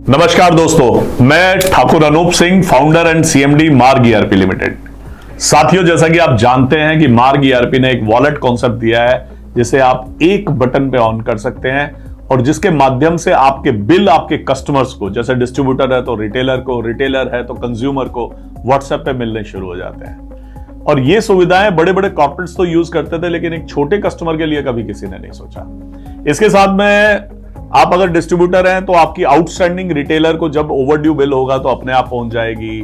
नमस्कार दोस्तों, मैं Thakur Anoop Singh, founder and CMD Marg ERP limited. साथियों, जैसा कि आप जानते हैं कि मार्ग ईआरपी ने एक वॉलेट कॉन्सेप्ट दिया है जिसे आप एक बटन पे ऑन कर सकते हैं और जिसके माध्यम से आपके बिल आपके कस्टमर्स को, जैसे डिस्ट्रीब्यूटर है तो रिटेलर को, रिटेलर है तो कंज्यूमर को व्हाट्सएप पे मिलने शुरू हो जाते हैं। और ये सुविधाएं बड़े बड़े कॉर्पोरेट्स तो यूज करते थे, लेकिन एक छोटे कस्टमर के लिए कभी किसी ने नहीं सोचा। इसके साथ में आप अगर डिस्ट्रीब्यूटर हैं तो आपकी आउटस्टैंडिंग रिटेलर को जब ओवरड्यू बिल होगा तो अपने आप पहुंच जाएगी।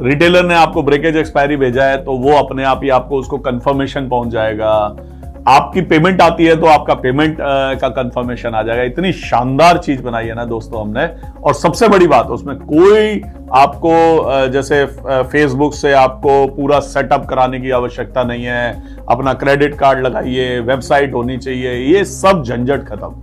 रिटेलर ने आपको ब्रेकेज एक्सपायरी भेजा है तो वो अपने आप ही आपको उसको कंफर्मेशन पहुंच जाएगा। आपकी पेमेंट आती है तो आपका पेमेंट का कंफर्मेशन आ जाएगा। इतनी शानदार चीज बनाई है ना दोस्तों हमने। और सबसे बड़ी बात, उसमें कोई आपको जैसे फेसबुक से आपको पूरा सेटअप कराने की आवश्यकता नहीं है। अपना क्रेडिट कार्ड लगाइए, वेबसाइट होनी चाहिए, ये सब झंझट खत्म।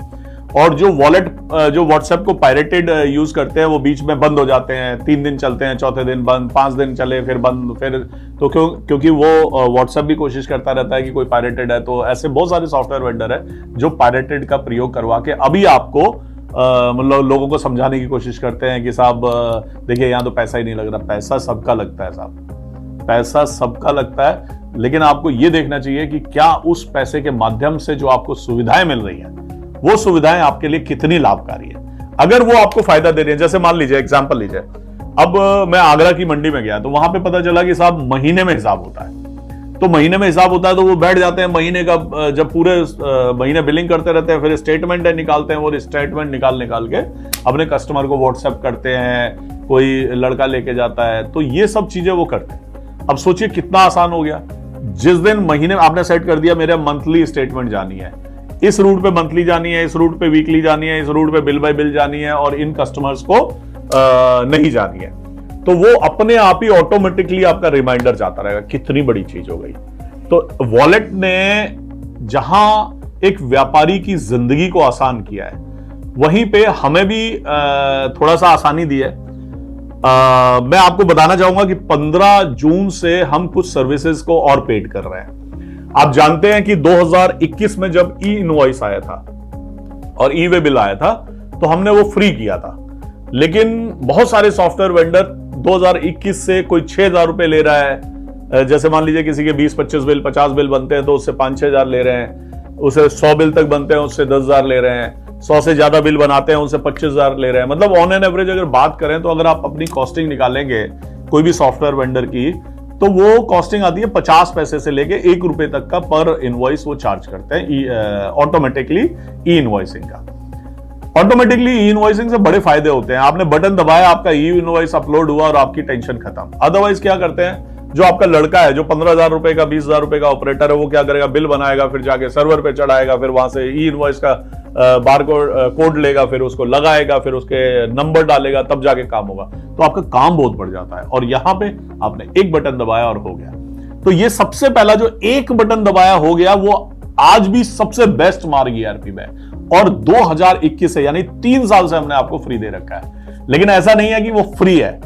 और जो वॉलेट जो व्हाट्सएप को पायरेटेड यूज करते हैं वो बीच में बंद हो जाते हैं, 3 दिन चलते हैं, चौथे दिन बंद, 5 दिन चले फिर बंद, फिर तो क्योंकि वो व्हाट्सएप भी कोशिश करता रहता है कि कोई पायरेटेड है। तो ऐसे बहुत सारे सॉफ्टवेयर वेंडर है जो पायरेटेड का प्रयोग करवा के अभी आपको मतलब लोगों को समझाने की कोशिश करते हैं कि साहब देखिए यहाँ तो पैसा ही नहीं लग रहा। पैसा सबका लगता है साहब, पैसा सबका लगता है, लेकिन आपको ये देखना चाहिए कि क्या उस पैसे के माध्यम से जो आपको सुविधाएं मिल रही हैं वो सुविधाएं आपके लिए कितनी लाभकारी है। अगर वो आपको फायदा दे रही है, जैसे मान लीजिए एग्जांपल लीजिए, अब मैं आगरा की मंडी में गया तो वहां पे पता चला कि साहब महीने में हिसाब होता है। तो महीने में हिसाब होता है तो वो बैठ जाते हैं महीने का, जब पूरे महीने बिलिंग करते रहते हैं, फिर स्टेटमेंट निकालते हैं और स्टेटमेंट निकाल के अपने कस्टमर को व्हाट्सएप करते हैं, कोई लड़का लेके जाता है। तो ये सब चीजें वो करते हैं। अब सोचिए कितना आसान हो गया। जिस दिन महीने में आपने सेट कर दिया मेरे मंथली स्टेटमेंट जानी है, इस रूट पे मंथली जानी है, इस रूट पे वीकली जानी है, इस रूट पे बिल बाय बिल जानी है और इन कस्टमर्स को नहीं जानी है, तो वो अपने आप ही ऑटोमेटिकली आपका रिमाइंडर जाता रहेगा। कितनी बड़ी चीज हो गई। तो वॉलेट ने जहां एक व्यापारी की जिंदगी को आसान किया है, वहीं पे हमें भी थोड़ा सा आसानी दी है। मैं आपको बताना चाहूंगा कि 15 जून से हम कुछ सर्विसेज को और पेड कर रहे हैं। आप जानते हैं कि 2021 में जब ई इनवॉइस आया था और ई वे बिल आया था तो हमने वो फ्री किया था, लेकिन बहुत सारे सॉफ्टवेयर वेंडर 2021 से कोई 6,000 रुपए ले रहा है। जैसे मान लीजिए किसी के 20-25 बिल, 50 बिल बनते हैं तो उससे 5-6 हजार ले रहे हैं। उसे 100 बिल तक बनते हैं उससे 10,000 ले रहे हैं। 100 से ज्यादा बिल बनाते हैं उनसे 25,000 ले रहे हैं। मतलब ऑन एन एवरेज अगर बात करें तो अगर आप अपनी कॉस्टिंग निकालेंगे कोई भी सॉफ्टवेयर वेंडर की, तो वो कॉस्टिंग आती है 50 पैसे से लेके 1 रुपए तक का पर इनवॉइस वो चार्ज करते हैं ऑटोमेटिकली ई इनवॉइसिंग का। ऑटोमेटिकली ई इनवॉइसिंग से बड़े फायदे होते हैं। आपने बटन दबाया, आपका ई इनवॉइस अपलोड हुआ और आपकी टेंशन खत्म। अदरवाइज क्या करते हैं, जो आपका लड़का है जो 15,000 रुपए का, 20,000 रुपए का ऑपरेटर है, वो क्या करेगा, बिल बनाएगा, फिर जाके सर्वर पे चढ़ाएगा, फिर वहां से ई इनवॉइस का कोड लेगा, फिर उसको लगाएगा, फिर उसके नंबर डालेगा, तब जाके काम होगा। तो आपका काम बहुत बढ़ जाता है। और यहां पे आपने एक बटन दबाया और हो गया। तो ये सबसे पहला जो एक बटन दबाया हो गया, वो आज भी सबसे बेस्ट मार्ग ईआरपी में। और 2021 से यानी 3 साल से हमने आपको फ्री दे रखा है। लेकिन ऐसा नहीं है कि वो फ्री है,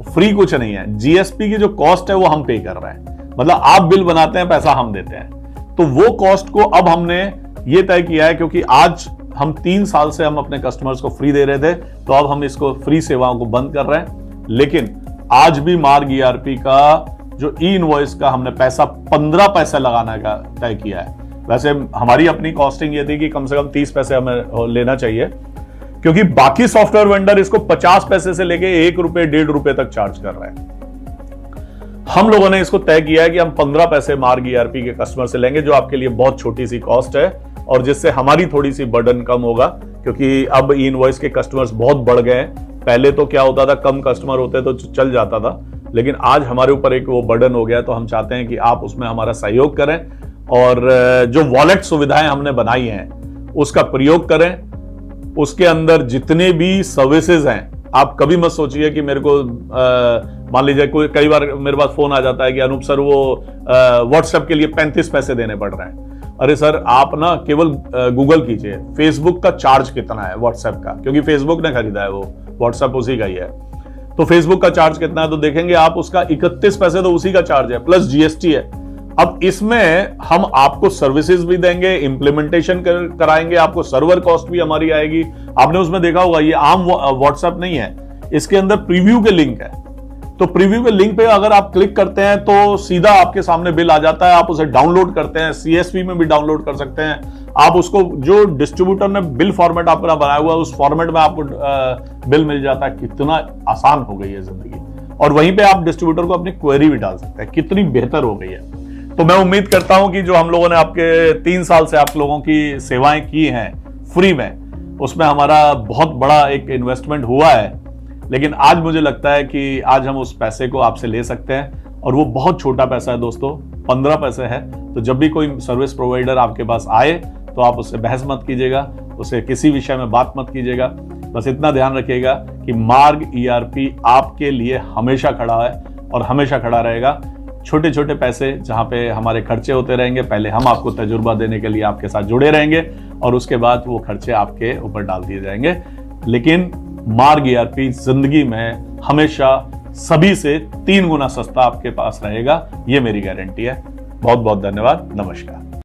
फ्री कुछ नहीं है। जीएसपी की जो कॉस्ट है वो हम पे कर रहे हैं। मतलब आप बिल बनाते हैं, पैसा हम देते हैं। तो वो कॉस्ट को अब हमने ये तय किया है, क्योंकि आज हम 3 साल से हम अपने कस्टमर्स को फ्री दे रहे थे, तो अब हम इसको फ्री सेवाओं को बंद कर रहे हैं। लेकिन आज भी मार्ग ईआरपी का जो ई इनवॉइस का हमने पैसा 15 पैसे लगाने का तय किया है। वैसे हमारी अपनी कॉस्टिंग ये थी कि कम से कम 30 पैसे हमें लेना चाहिए, क्योंकि बाकी सॉफ्टवेयर वेंडर इसको 50 पैसे से लेके 1 रुपए 1.5 रुपए तक चार्ज कर रहे हैं। हम लोगों ने इसको तय किया है कि हम 15 पैसे मार्ग ईआरपी के कस्टमर से लेंगे, जो आपके लिए बहुत छोटी सी कॉस्ट है और जिससे हमारी थोड़ी सी बर्डन कम होगा, क्योंकि अब ई इनवॉइस के कस्टमर्स बहुत बढ़ गए हैं। पहले तो क्या होता था, कम कस्टमर होते तो चल जाता था, लेकिन आज हमारे ऊपर एक वो बर्डन हो गया। तो हम चाहते हैं कि आप उसमें हमारा सहयोग करें और जो वॉलेट सुविधाएं हमने बनाई हैं उसका प्रयोग करें। उसके अंदर जितने भी सर्विसेज हैं, आप कभी मत सोचिए कि मेरे को मान लीजिए कोई, कई बार मेरे पास फोन आ जाता है कि अनूप सर वो व्हाट्सएप के लिए 35 पैसे देने पड़ रहे हैं। अरे सर, आप ना केवल गूगल कीजिए फेसबुक का चार्ज कितना है व्हाट्सएप का, क्योंकि फेसबुक ने खरीदा है, वो व्हाट्सएप उसी का ही है। तो फेसबुक का चार्ज कितना है तो देखेंगे आप, उसका 31 पैसे तो उसी का चार्ज है, प्लस जीएसटी है। अब इसमें हम आपको सर्विसेज भी देंगे, इंप्लीमेंटेशन कराएंगे, आपको सर्वर कॉस्ट भी हमारी आएगी। आपने उसमें देखा होगा ये आम व्हाट्सएप नहीं है, इसके अंदर प्रीव्यू के लिंक है। तो प्रीव्यू के लिंक पे अगर आप क्लिक करते हैं तो सीधा आपके सामने बिल आ जाता है, आप उसे डाउनलोड करते हैं, CSV में भी डाउनलोड कर सकते हैं। आप उसको जो डिस्ट्रीब्यूटर ने बिल फॉर्मेट आपका बनाया हुआ है उस फॉर्मेट में आपको बिल मिल जाता है। कितना आसान हो गई है जिंदगी, और वहीं पे आप डिस्ट्रीब्यूटर को अपनी क्वेरी भी डाल सकते हैं, कितनी बेहतर हो गई है। तो मैं उम्मीद करता हूं कि जो हम लोगों ने आपके 3 साल से आप लोगों की सेवाएं की हैं फ्री में, उसमें हमारा बहुत बड़ा एक इन्वेस्टमेंट हुआ है, लेकिन आज मुझे लगता है कि आज हम उस पैसे को आपसे ले सकते हैं, और वो बहुत छोटा पैसा है दोस्तों, 15 पैसे है। तो जब भी कोई सर्विस प्रोवाइडर आपके पास आए तो आप उससे बहस मत कीजिएगा, उसे किसी विषय में बात मत कीजिएगा। बस इतना ध्यान रखिएगा कि मार्ग ERP आपके लिए हमेशा खड़ा है और हमेशा खड़ा रहेगा। छोटे छोटे पैसे जहां पे हमारे खर्चे होते रहेंगे, पहले हम आपको तजुर्बा देने के लिए आपके साथ जुड़े रहेंगे, और उसके बाद वो खर्चे आपके ऊपर डाल दिए जाएंगे। लेकिन मार्ग ERP जिंदगी में हमेशा सभी से 3 गुना सस्ता आपके पास रहेगा, ये मेरी गारंटी है। बहुत बहुत धन्यवाद। नमस्कार।